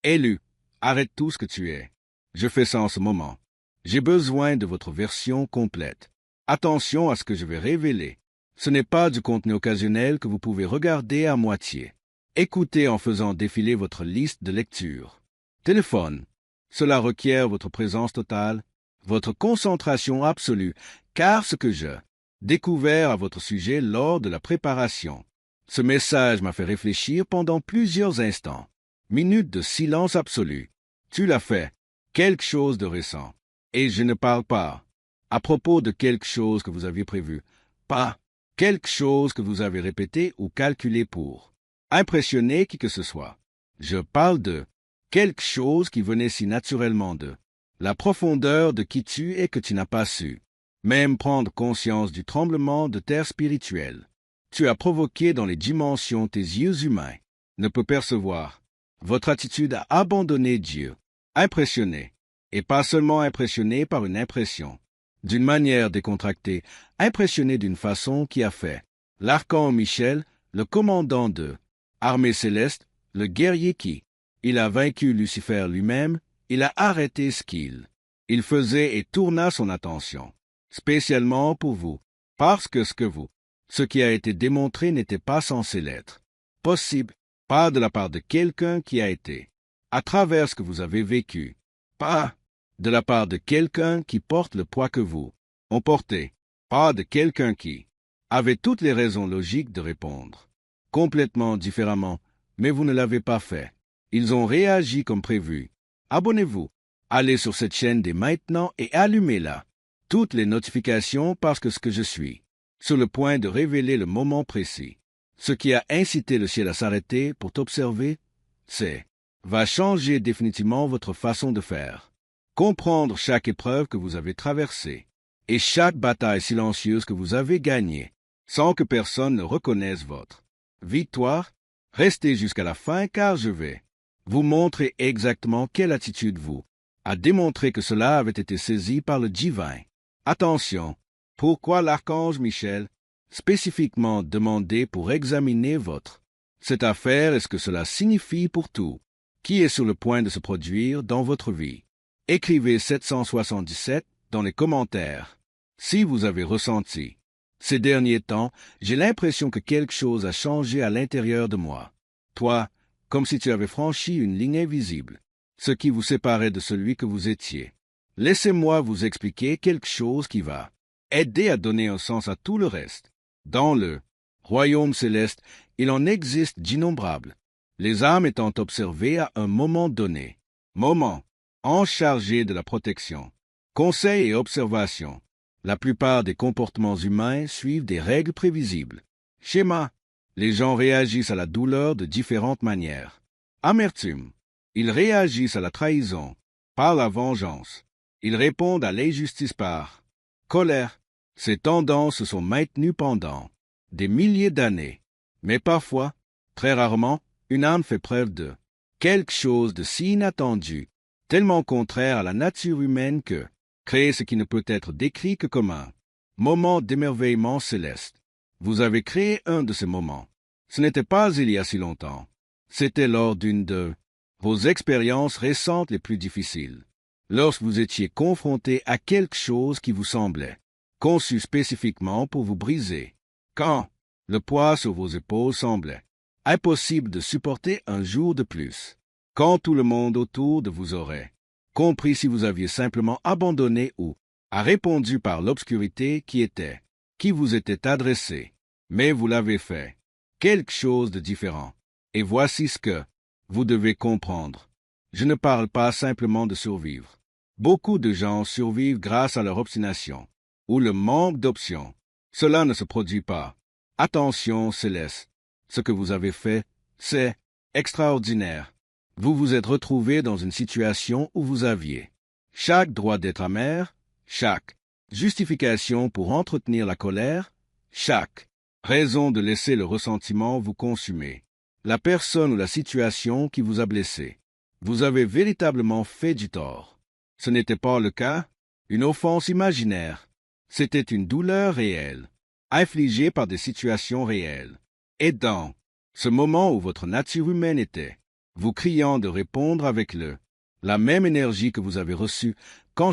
Élu, arrête tout ce que tu es. Je fais ça en ce moment. J'ai besoin de votre version complète. Attention à ce que je vais révéler. Ce n'est pas du contenu occasionnel que vous pouvez regarder à moitié. Écoutez en faisant défiler votre liste de lecture. Téléphone. Cela requiert votre présence totale, votre concentration absolue, car ce que je découvert à votre sujet lors de la préparation. Ce message m'a fait réfléchir pendant plusieurs instants. Minute de silence absolu. Tu l'as fait. Quelque chose de récent. Et je ne parle pas à propos de quelque chose que vous aviez prévu. Pas quelque chose que vous avez répété ou calculé pour impressionner qui que ce soit. Je parle de quelque chose qui venait si naturellement de la profondeur de qui tu es que tu n'as pas su même prendre conscience du tremblement de terre spirituel. Tu as provoqué dans les dimensions tes yeux humains ne peut percevoir. Votre attitude à abandonner Dieu, impressionné, et pas seulement impressionné par une impression, d'une manière décontractée, impressionné d'une façon qui a fait l'archange Michel, le commandant de armée céleste, le guerrier qui, il a vaincu Lucifer lui-même, il a arrêté ce qu'il faisait et tourna son attention, spécialement pour vous, parce que ce qui a été démontré n'était pas censé l'être possible, pas de la part de quelqu'un qui a été, à travers ce que vous avez vécu, pas de la part de quelqu'un qui porte le poids que vous ont porté, pas de quelqu'un qui avait toutes les raisons logiques de répondre complètement différemment, mais vous ne l'avez pas fait. Ils ont réagi comme prévu. Abonnez-vous. Allez sur cette chaîne dès maintenant et allumez-la. Toutes les notifications parce que ce que je suis, sur le point de révéler le moment précis. Ce qui a incité le ciel à s'arrêter pour t'observer, va changer définitivement votre façon de faire. Comprendre chaque épreuve que vous avez traversée et chaque bataille silencieuse que vous avez gagnée, sans que personne ne reconnaisse votre victoire. Restez jusqu'à la fin car je vais vous montrer exactement quelle attitude vous a démontré que cela avait été saisi par le divin. Attention, pourquoi l'archange Michel spécifiquement demandé pour examiner cette affaire et ce que cela signifie pour tout qui est sur le point de se produire dans votre vie. Écrivez 777 dans les commentaires. Si vous avez ressenti ces derniers temps, j'ai l'impression que quelque chose a changé à l'intérieur de moi. Toi, comme si tu avais franchi une ligne invisible, ce qui vous séparait de celui que vous étiez. Laissez-moi vous expliquer quelque chose qui va aider à donner un sens à tout le reste. Dans le royaume céleste, il en existe d'innombrables, les âmes étant observées à un moment donné, moment en chargé de la protection, conseil et observation. La plupart des comportements humains suivent des règles prévisibles. Schéma. Les gens réagissent à la douleur de différentes manières. Amertume. Ils réagissent à la trahison par la vengeance. Ils répondent à l'injustice par colère. Ces tendances se sont maintenues pendant des milliers d'années. Mais parfois, très rarement, une âme fait preuve de quelque chose de si inattendu, tellement contraire à la nature humaine que créer ce qui ne peut être décrit que comme un moment d'émerveillement céleste. Vous avez créé un de ces moments. Ce n'était pas il y a si longtemps. C'était lors d'une de vos expériences récentes les plus difficiles. Lorsque vous étiez confronté à quelque chose qui vous semblait conçu spécifiquement pour vous briser. Quand le poids sur vos épaules semblait impossible de supporter un jour de plus. Quand tout le monde autour de vous aurait compris si vous aviez simplement abandonné ou a répondu par l'obscurité qui vous était adressée. Mais vous l'avez fait. Quelque chose de différent. Et voici ce que vous devez comprendre. Je ne parle pas simplement de survivre. Beaucoup de gens survivent grâce à leur obstination ou le manque d'options. Cela ne se produit pas. Attention, Céleste. Ce que vous avez fait, c'est extraordinaire. Vous vous êtes retrouvé dans une situation où vous aviez chaque droit d'être amer, chaque justification pour entretenir la colère, chaque raison de laisser le ressentiment vous consumer, la personne ou la situation qui vous a blessé. Vous avez véritablement fait du tort. Ce n'était pas le cas, une offense imaginaire. C'était une douleur réelle, infligée par des situations réelles. Et dans ce moment où votre nature humaine était vous criant de répondre avec la même énergie que vous avez reçue quand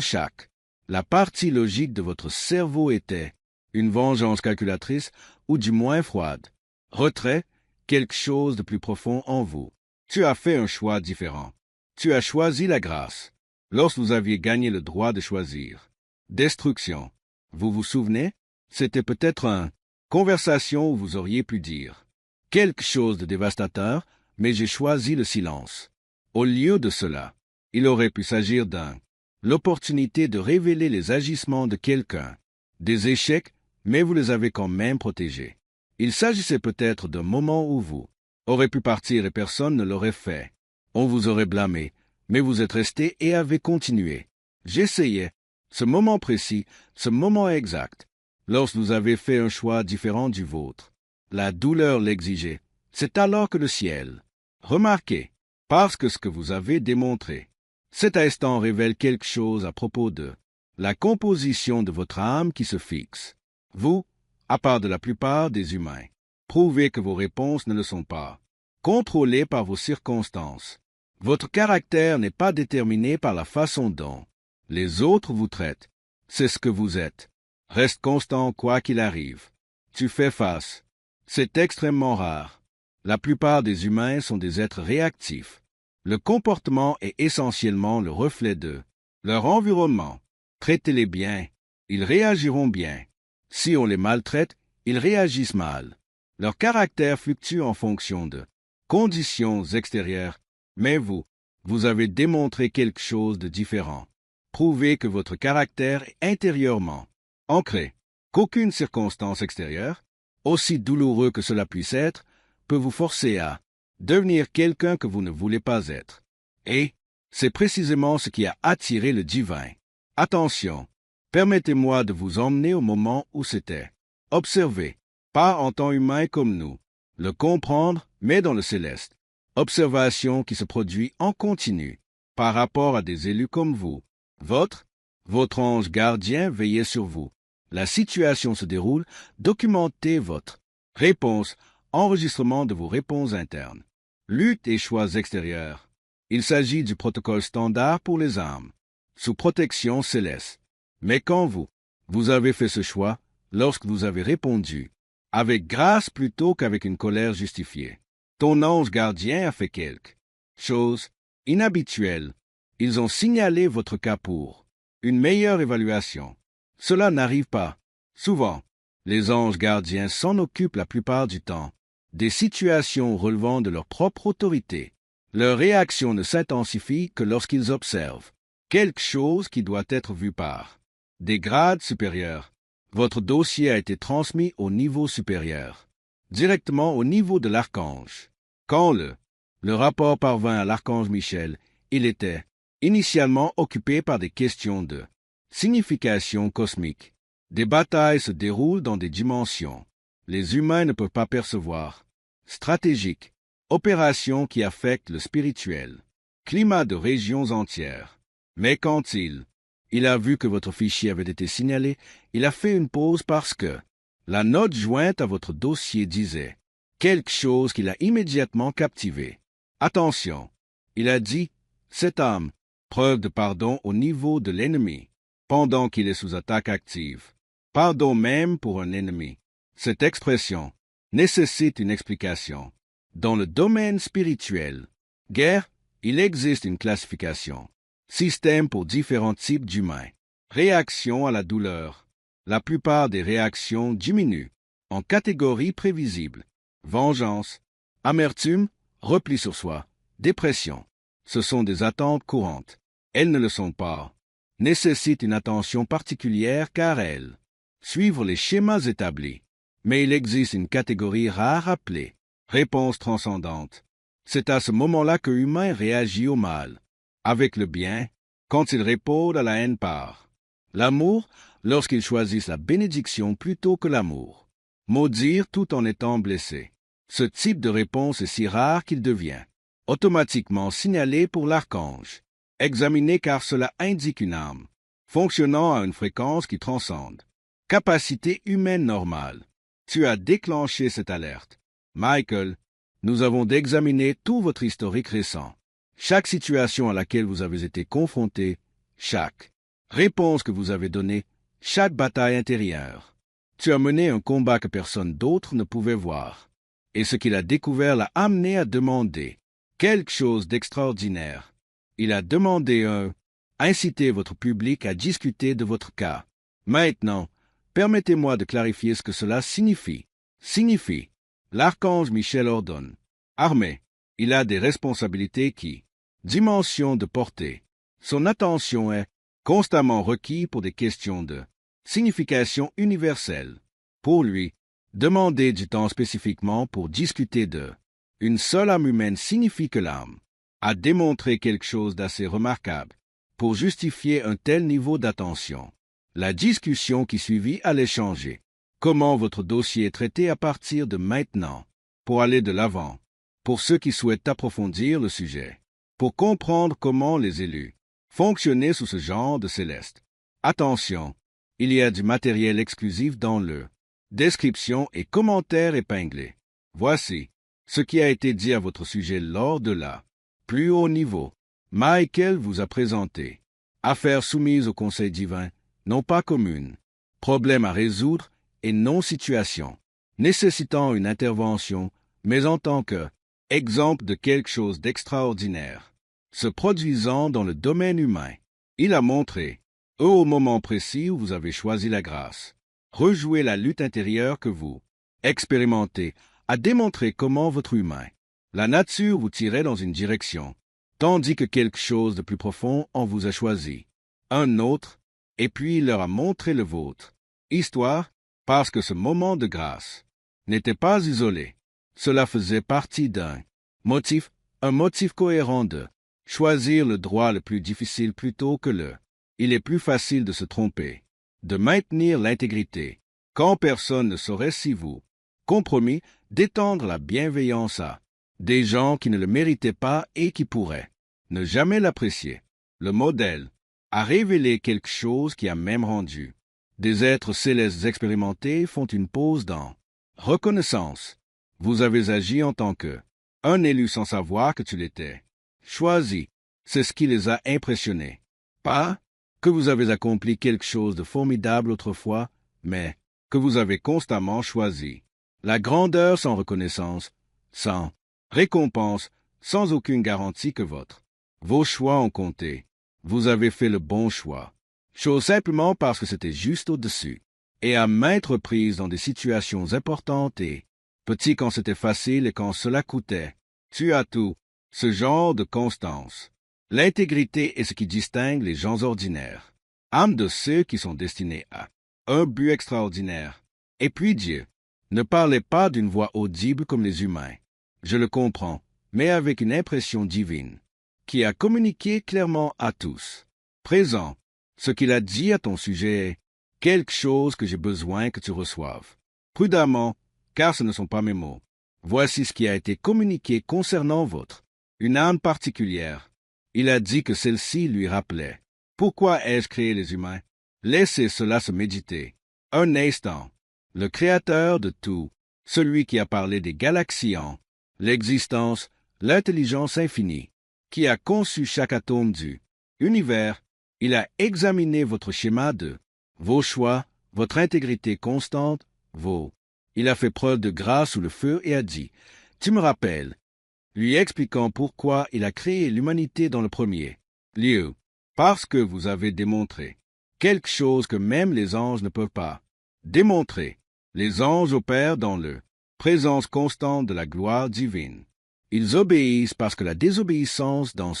la partie logique de votre cerveau était une vengeance calculatrice ou du moins froide. Retrait, quelque chose de plus profond en vous. Tu as fait un choix différent. Tu as choisi la grâce, lorsque vous aviez gagné le droit de choisir. Destruction. Vous vous souvenez? C'était peut-être une conversation où vous auriez pu dire quelque chose de dévastateur, mais j'ai choisi le silence. Au lieu de cela, il aurait pu s'agir l'opportunité de révéler les agissements de quelqu'un. Des échecs, mais vous les avez quand même protégés. Il s'agissait peut-être d'un moment où vous aurez pu partir et personne ne l'aurait fait. On vous aurait blâmé, mais vous êtes resté et avez continué. J'essayais. Ce moment précis, ce moment exact, lorsque vous avez fait un choix différent du vôtre. La douleur l'exigeait. C'est alors que le ciel. Remarquez, parce que ce que vous avez démontré. Cet instant révèle quelque chose à propos de la composition de votre âme qui se fixe. Vous, à part de la plupart des humains, prouvez que vos réponses ne le sont pas. Contrôlées par vos circonstances. Votre caractère n'est pas déterminé par la façon dont les autres vous traitent. C'est ce que vous êtes. Reste constant quoi qu'il arrive. Tu fais face. C'est extrêmement rare. La plupart des humains sont des êtres réactifs. Le comportement est essentiellement le reflet de leur environnement. Traitez-les bien, ils réagiront bien. Si on les maltraite, ils réagissent mal. Leur caractère fluctue en fonction de conditions extérieures, mais vous avez démontré quelque chose de différent. Prouvez que votre caractère est intérieurement ancré, qu'aucune circonstance extérieure, aussi douloureux que cela puisse être, peut vous forcer à devenir quelqu'un que vous ne voulez pas être. Et c'est précisément ce qui a attiré le divin. Attention, permettez-moi de vous emmener au moment où c'était. Observez, pas en temps humain comme nous, le comprendre, mais dans le céleste. Observation qui se produit en continu, par rapport à des élus comme vous. Votre ange gardien veillait sur vous. La situation se déroule, documentez votre réponse, enregistrement de vos réponses internes. Lutte et choix extérieurs. Il s'agit du protocole standard pour les âmes, sous protection céleste. Mais quand vous avez fait ce choix, lorsque vous avez répondu, avec grâce plutôt qu'avec une colère justifiée. Ton ange gardien a fait quelque chose inhabituel. Ils ont signalé votre cas pour une meilleure évaluation. Cela n'arrive pas. Souvent, les anges gardiens s'en occupent la plupart du temps. Des situations relevant de leur propre autorité. Leur réaction ne s'intensifie que lorsqu'ils observent quelque chose qui doit être vu par des grades supérieurs. Votre dossier a été transmis au niveau supérieur, directement au niveau de l'archange. Quand le rapport parvint à l'archange Michel, il était initialement occupé par des questions de signification cosmique. Des batailles se déroulent dans des dimensions. Les humains ne peuvent pas percevoir. Stratégique. Opération qui affecte le spirituel. Climat de régions entières. Mais quand il a vu que votre fichier avait été signalé, il a fait une pause parce que la note jointe à votre dossier disait quelque chose qui l'a immédiatement captivé. Attention, il a dit, cette âme, preuve de pardon au niveau de l'ennemi, pendant qu'il est sous attaque active. Pardon même pour un ennemi. Cette expression nécessite une explication. Dans le domaine spirituel, guerre, il existe une classification. Système pour différents types d'humains. Réaction à la douleur. La plupart des réactions diminuent en catégories prévisibles. Vengeance, amertume, repli sur soi, dépression. Ce sont des attentes courantes. Elles ne le sont pas. Nécessitent une attention particulière car elles suivent les schémas établis. Mais il existe une catégorie rare appelée réponse transcendante. C'est à ce moment-là que l'humain réagit au mal. Avec le bien, quand il répond à la haine par l'amour, lorsqu'il choisit la bénédiction plutôt que l'amour. Maudire tout en étant blessé. Ce type de réponse est si rare qu'il devient automatiquement signalé pour l'archange. Examiné car cela indique une âme, fonctionnant à une fréquence qui transcende. Capacité humaine normale. Tu as déclenché cette alerte. Michael, Nous avons d'examiner tout votre historique récent. Chaque situation à laquelle vous avez été confronté, chaque réponse que vous avez donnée, chaque bataille intérieure. Tu as mené un combat que personne d'autre ne pouvait voir. Et ce qu'il a découvert l'a amené à demander quelque chose d'extraordinaire. Il a demandé inciter votre public à discuter de votre cas. Maintenant, permettez-moi de clarifier ce que cela signifie. L'archange Michel ordonne. Armé, il a des responsabilités qui, dimension de portée. Son attention est constamment requise pour des questions de signification universelle. Pour lui, demander du temps spécifiquement pour discuter de une seule âme humaine signifie que l'âme a démontré quelque chose d'assez remarquable pour justifier un tel niveau d'attention. La discussion qui suivit allait changer. Comment votre dossier est traité à partir de maintenant, pour aller de l'avant, pour ceux qui souhaitent approfondir le sujet, pour comprendre comment les élus fonctionnaient sous ce genre de céleste. Attention, il y a du matériel exclusif dans le description et commentaires épinglés. Voici ce qui a été dit à votre sujet lors de la plus haut niveau. Michael vous a présenté affaires soumises au conseil divin, non pas communes, problèmes à résoudre et non situation, nécessitant une intervention, mais en tant que exemple de quelque chose d'extraordinaire, se produisant dans le domaine humain. Il a montré, au moment précis où vous avez choisi la grâce, rejouer la lutte intérieure que vous expérimentez, a démontré comment votre humain, la nature vous tirait dans une direction, tandis que quelque chose de plus profond en vous a choisi, un autre, et puis il leur a montré le vôtre. Histoire, parce que ce moment de grâce n'était pas isolé. Cela faisait partie un motif cohérent de choisir le droit le plus difficile plutôt que le. Il est plus facile de se tromper, de maintenir l'intégrité, quand personne ne saurait si vous compromis d'étendre la bienveillance à des gens qui ne le méritaient pas et qui pourraient ne jamais l'apprécier. Le modèle a révélé quelque chose qui a même rendu. Des êtres célestes expérimentés font une pause dans reconnaissance. Vous avez agi en tant que un élu sans savoir que tu l'étais. Choisi, c'est ce qui les a impressionnés. Pas que vous avez accompli quelque chose de formidable autrefois, mais que vous avez constamment choisi. La grandeur sans reconnaissance, sans récompense, sans aucune garantie que vos choix ont compté. Vous avez fait le bon choix. Chose simplement parce que c'était juste au-dessus. Et à maintes reprises dans des situations importantes et petites quand c'était facile et quand cela coûtait. Tu as tout. Ce genre de constance. L'intégrité est ce qui distingue les gens ordinaires. Âme de ceux qui sont destinés à un but extraordinaire. Et puis Dieu ne parlait pas d'une voix audible comme les humains. Je le comprends, mais avec une impression divine, qui a communiqué clairement à tous. Présent, ce qu'il a dit à ton sujet est quelque chose que j'ai besoin que tu reçoives. Prudemment, car ce ne sont pas mes mots. Voici ce qui a été communiqué concernant une âme particulière. Il a dit que celle-ci lui rappelait. Pourquoi ai-je créé les humains? Laissez cela se méditer. Un instant. Le Créateur de tout, celui qui a parlé des galaxies en l'existence, l'intelligence infinie, qui a conçu chaque atome du univers, il a examiné votre schéma de vos choix, votre intégrité constante, Il a fait preuve de grâce sous le feu et a dit, « Tu me rappelles », lui expliquant pourquoi il a créé l'humanité dans le premier lieu, parce que vous avez démontré quelque chose que même les anges ne peuvent pas démontrer. Les anges opèrent dans le présence constante de la gloire divine. Ils obéissent parce que la désobéissance dans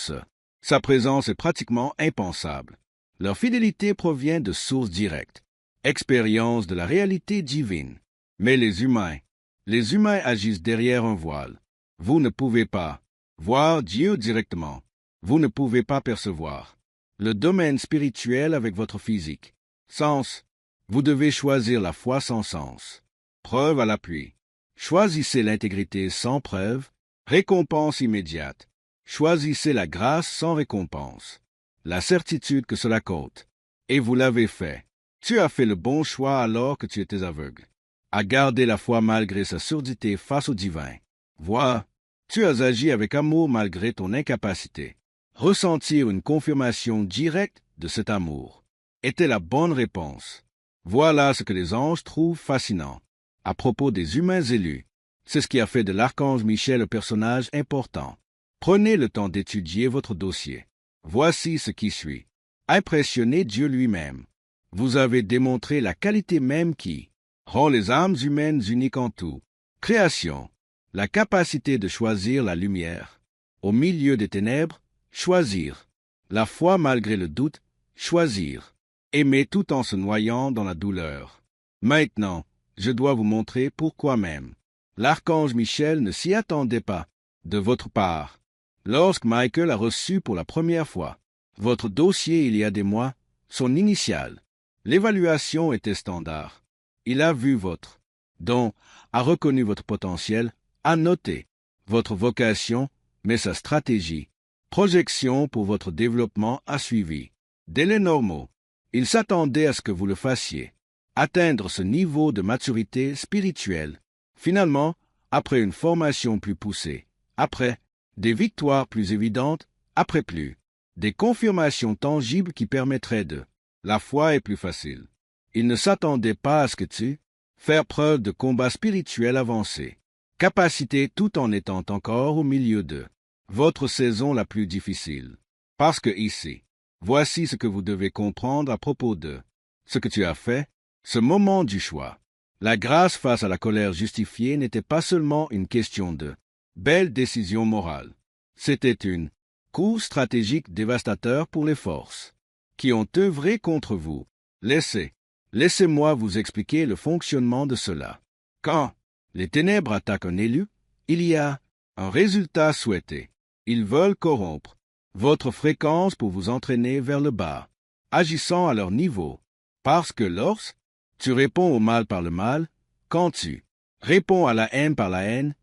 sa présence est pratiquement impensable. Leur fidélité provient de sources directes, expérience de la réalité divine. Mais les humains agissent derrière un voile. Vous ne pouvez pas voir Dieu directement. Vous ne pouvez pas percevoir le domaine spirituel avec votre physique. Sens. Vous devez choisir la foi sans sens. Preuve à l'appui. Choisissez l'intégrité sans preuve. Récompense immédiate. Choisissez la grâce sans récompense. La certitude que cela compte. Et vous l'avez fait. Tu as fait le bon choix alors que tu étais aveugle. À garder la foi malgré sa surdité face au divin. Vois, Tu as agi avec amour malgré ton incapacité. Ressentir une confirmation directe de cet amour était la bonne réponse. Voilà ce que les anges trouvent fascinant. À propos des humains élus, c'est ce qui a fait de l'archange Michel un personnage important. Prenez le temps d'étudier votre dossier. Voici ce qui suit. Impressionnez Dieu lui-même. Vous avez démontré la qualité même qui rend les âmes humaines uniques en tout. Création, la capacité de choisir la lumière. Au milieu des ténèbres, choisir. La foi malgré le doute, choisir. Aimer tout en se noyant dans la douleur. Maintenant, je dois vous montrer pourquoi même. L'archange Michel ne s'y attendait pas, de votre part. Lorsque Michael a reçu pour la première fois votre dossier il y a des mois, son initiale, l'évaluation était standard. Il a vu votre don, a reconnu votre potentiel, a noté votre vocation, mais sa stratégie, projection pour votre développement a suivi. Délais normaux. Il s'attendait à ce que vous le fassiez. Atteindre ce niveau de maturité spirituelle. Finalement, après une formation plus poussée, après des victoires plus évidentes, après plus, des confirmations tangibles qui permettraient de. La foi est plus facile. Il ne s'attendait pas à ce que tu faire preuve de combat spirituel avancé, capacité tout en étant encore au milieu de votre saison la plus difficile. Parce que ici, voici ce que vous devez comprendre à propos de ce que tu as fait, ce moment du choix. La grâce face à la colère justifiée n'était pas seulement une question de belle décision morale. C'était une coup stratégique dévastateur pour les forces qui ont œuvré contre vous. Laissez-moi vous expliquer le fonctionnement de cela. Quand les ténèbres attaquent un élu, il y a un résultat souhaité. Ils veulent corrompre votre fréquence pour vous entraîner vers le bas, agissant à leur niveau. Parce que lorsque tu réponds au mal par le mal, quand tu réponds à la haine par la haine,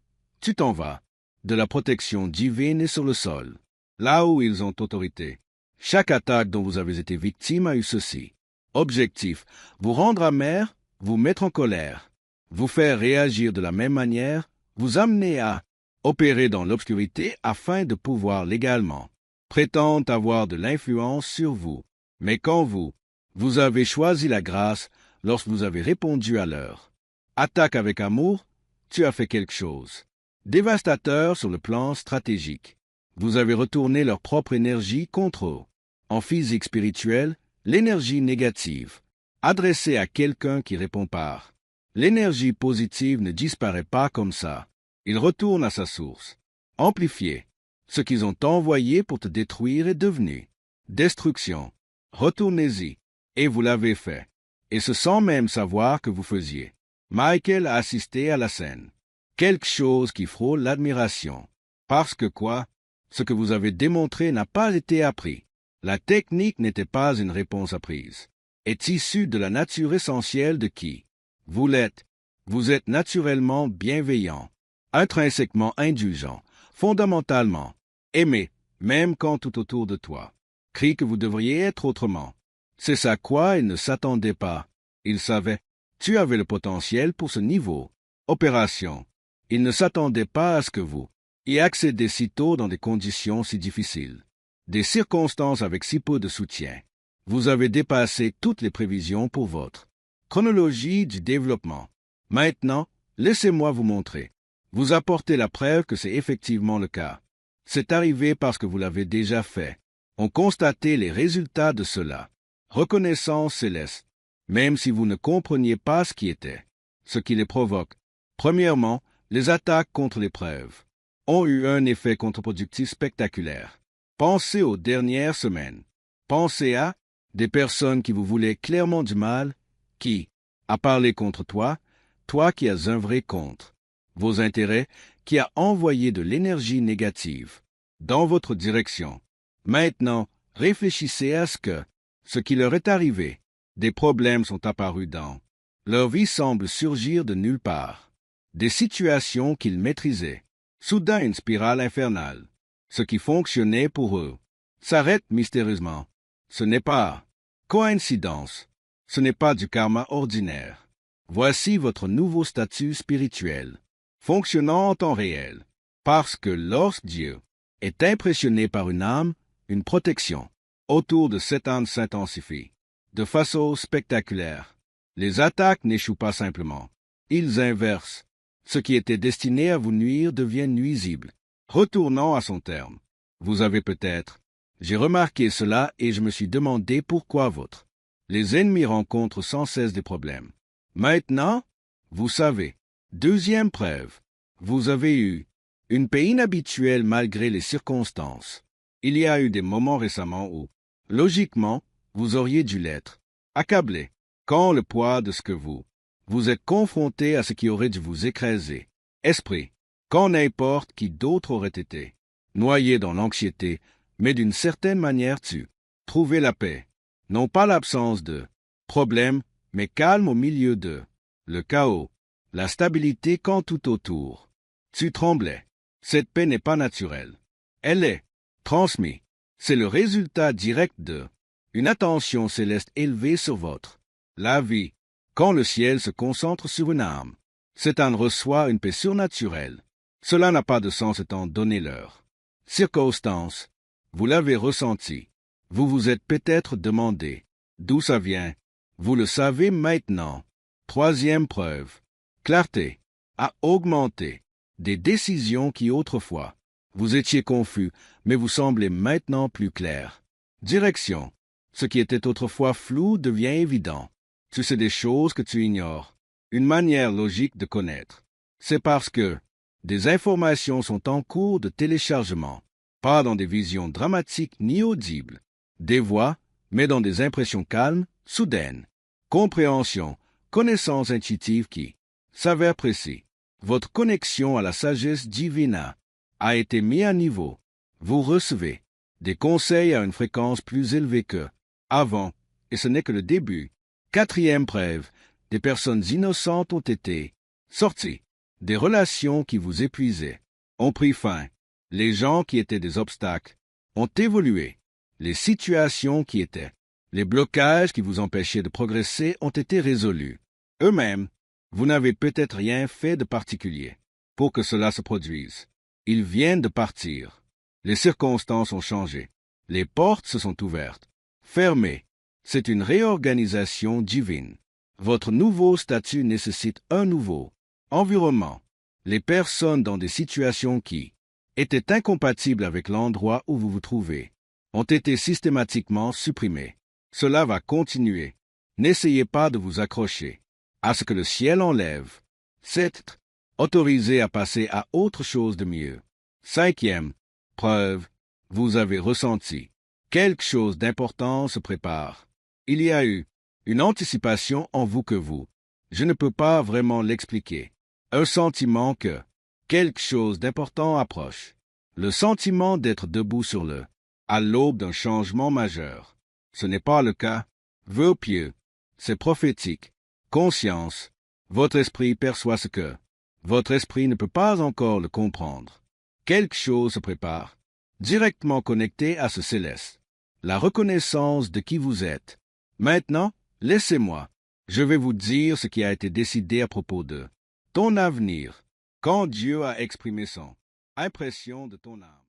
tu t'en vas de la protection divine et sur le sol, là où ils ont autorité. Chaque attaque dont vous avez été victime a eu ceci. Objectif, vous rendre amer, vous mettre en colère, vous faire réagir de la même manière, vous amener à opérer dans l'obscurité afin de pouvoir légalement prétendre avoir de l'influence sur vous. Mais quand vous avez choisi la grâce, lorsque vous avez répondu à leur attaque avec amour, tu as fait quelque chose. Dévastateur sur le plan stratégique. Vous avez retourné leur propre énergie contre eux. En physique spirituelle, l'énergie négative, adressée à quelqu'un qui répond par. L'énergie positive ne disparaît pas comme ça. Il retourne à sa source. Amplifié. Ce qu'ils ont envoyé pour te détruire est devenu destruction. Retournez-y. Et vous l'avez fait. Et ce sans même savoir que vous faisiez. Michael a assisté à la scène. Quelque chose qui frôle l'admiration. Parce que quoi? Ce que vous avez démontré n'a pas été appris. La technique n'était pas une réponse apprise. Est issue de la nature essentielle de qui vous l'êtes. Vous êtes naturellement bienveillant, intrinsèquement indulgent, fondamentalement aimé, même quand tout autour de toi crie que vous devriez être autrement. C'est ça quoi il ne s'attendait pas. Il savait. Tu avais le potentiel pour ce niveau. Opération. Il ne s'attendait pas à ce que vous y accédiez si tôt dans des conditions si difficiles. Des circonstances avec si peu de soutien. Vous avez dépassé toutes les prévisions pour votre chronologie du développement. Maintenant, laissez-moi vous montrer. Vous apportez la preuve que c'est effectivement le cas. C'est arrivé parce que vous l'avez déjà fait. On constatait les résultats de cela. Reconnaissance céleste. Même si vous ne compreniez pas ce qui était, ce qui les provoque. Premièrement, les attaques contre les preuves ont eu un effet contre-productif spectaculaire. Pensez aux dernières semaines. Pensez à des personnes qui vous voulaient clairement du mal, qui a parlé contre toi, toi qui as œuvré contre vos intérêts, qui a envoyé de l'énergie négative dans votre direction. Maintenant, réfléchissez à ce qui leur est arrivé. Des problèmes sont apparus dans leur vie semble surgir de nulle part. Des situations qu'ils maîtrisaient. Soudain une spirale infernale. Ce qui fonctionnait pour eux s'arrête mystérieusement. Ce n'est pas coïncidence. Ce n'est pas du karma ordinaire. Voici votre nouveau statut spirituel, fonctionnant en temps réel. Parce que lorsque Dieu est impressionné par une âme, une protection autour de cette âme s'intensifie de façon spectaculaire. Les attaques n'échouent pas simplement. Ils inversent. Ce qui était destiné à vous nuire devient nuisible. Retournons à son terme. Vous avez peut-être. J'ai remarqué cela et je me suis demandé pourquoi votre. Les ennemis rencontrent sans cesse des problèmes. Maintenant, vous savez. Deuxième preuve. Vous avez eu une paix inhabituelle malgré les circonstances. Il y a eu des moments récemment où, logiquement, vous auriez dû l'être. Accablé. Quand le poids de ce que vous êtes confronté à ce qui aurait dû vous écraser. Esprit. Quand n'importe qui d'autre aurait été. Noyé dans l'anxiété, mais d'une certaine manière tu trouvais la paix. Non pas l'absence de problème, mais calme au milieu de le chaos. La stabilité quand tout autour. Tu tremblais. Cette paix n'est pas naturelle. Elle est transmise. C'est le résultat direct de une attention céleste élevée sur votre la vie. Quand le ciel se concentre sur une âme, cette âme reçoit une paix surnaturelle. Cela n'a pas de sens étant donné leur circonstance. Vous l'avez ressenti. Vous vous êtes peut-être demandé d'où ça vient. Vous le savez maintenant. Troisième preuve. Clarté a augmenté. Des décisions qui autrefois, vous étiez confus, mais vous semblez maintenant plus clair. Direction. Ce qui était autrefois flou devient évident. Tu sais des choses que tu ignores. Une manière logique de connaître. C'est parce que des informations sont en cours de téléchargement, pas dans des visions dramatiques ni audibles. Des voix, mais dans des impressions calmes, soudaines. Compréhension, connaissance intuitive qui s'avère précis. Votre connexion à la sagesse divine a été mise à niveau. Vous recevez des conseils à une fréquence plus élevée que avant, et ce n'est que le début. Quatrième preuve, des personnes innocentes ont été sorties. Des relations qui vous épuisaient ont pris fin. Les gens qui étaient des obstacles ont évolué. Les situations qui étaient les blocages qui vous empêchaient de progresser ont été résolus. Eux-mêmes, vous n'avez peut-être rien fait de particulier pour que cela se produise. Ils viennent de partir. Les circonstances ont changé. Les portes se sont ouvertes. Fermées. C'est une réorganisation divine. Votre nouveau statut nécessite un nouveau environnement. Les personnes dans des situations qui étaient incompatibles avec l'endroit où vous vous trouvez ont été systématiquement supprimées. Cela va continuer. N'essayez pas de vous accrocher à ce que le ciel enlève. C'est autorisé à passer à autre chose de mieux. Cinquième preuve, vous avez ressenti quelque chose d'important se prépare. Il y a eu une anticipation en vous que je ne peux pas vraiment l'expliquer. Un sentiment que quelque chose d'important approche. Le sentiment d'être debout sur à l'aube d'un changement majeur. Ce n'est pas le cas. Vœux pieux. C'est prophétique. Conscience. Votre esprit perçoit ce que votre esprit ne peut pas encore le comprendre. Quelque chose se prépare, directement connecté à ce céleste. La reconnaissance de qui vous êtes. Maintenant, laissez-moi. Je vais vous dire ce qui a été décidé à propos de ton avenir, quand Dieu a exprimé son impression de ton âme.